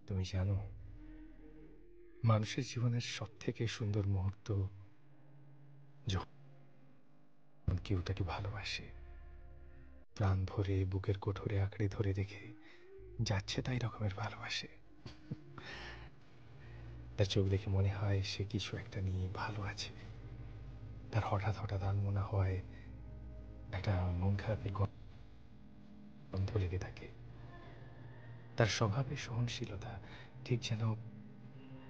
তুমি জানো, মানুষের জীবনের সবথেকে সুন্দর মুহূর্ত যখন কেউ তাকে ভালোবাসে, প্রাণ ভরে বুকের কোঠরে আঁকড়ে ধরে রেখে যাচ্ছে তাই রকমের ভালোবাসে। তার চোখ দেখে মনে হয় সে কিছু একটা নিয়ে ভালো আছে। তার হঠাৎ হঠাৎ আনমনা হয়, একটা মন খারাপের গন্ধ লেগে থাকে। তার স্বভাবের সহনশীলতা ঠিক যেন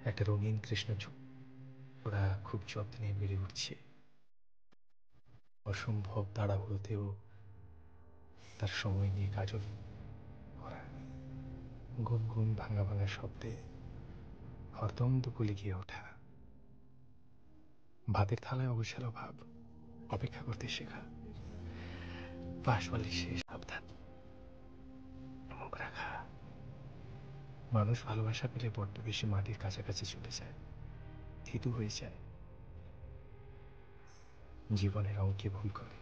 একটা রঙিন কৃষ্ণচূড়া খুব যত্নে বেড়ে উঠছে। অসম্ভব তাড়াহুড়োতেও তার সময় নিয়ে কাজল করা, গুনগুন ভাঙা ভাঙা শব্দে হরদম দুকুলে গিয়ে ওঠা, ভাতের থালায় অগোছালো ভাব, অপেক্ষা করতে শেখা, পাশ বালিশে সাবধান মুখ রাখা। মানুষ ভালোবাসা পেলে বড্ড বেশি মাটির কাছাকাছি চলে যায়, থিতু হয়ে যায়, জীবনের অঙ্কে ভুল করে,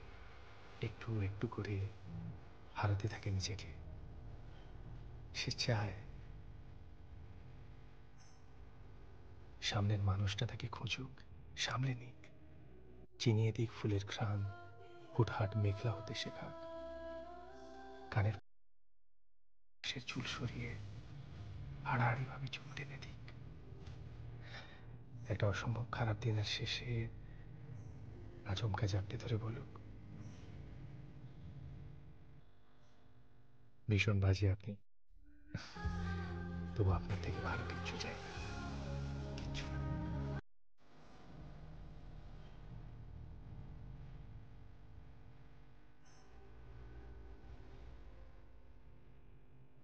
একটু একটু করে হারাতে থাকে নিজেকে। সে চায় সামনের মানুষটা তাকে খুঁজুক, সামলে নিক, চিনিয়ে দিক ফুলের ঘ্রাণ, হুটহাট মেঘলা হতে শেখাক, কানের সে চুল সরিয়ে হাড়াহাড়ি ভাবে চুল টেনে দিক। একটা অসম্ভব খারাপ দিনের শেষে আচমকা জাপটে ধরে বলুক, ভীষণ বাজে আপনি, তবু আপনার থেকে ভালো কিচ্ছু চাই না।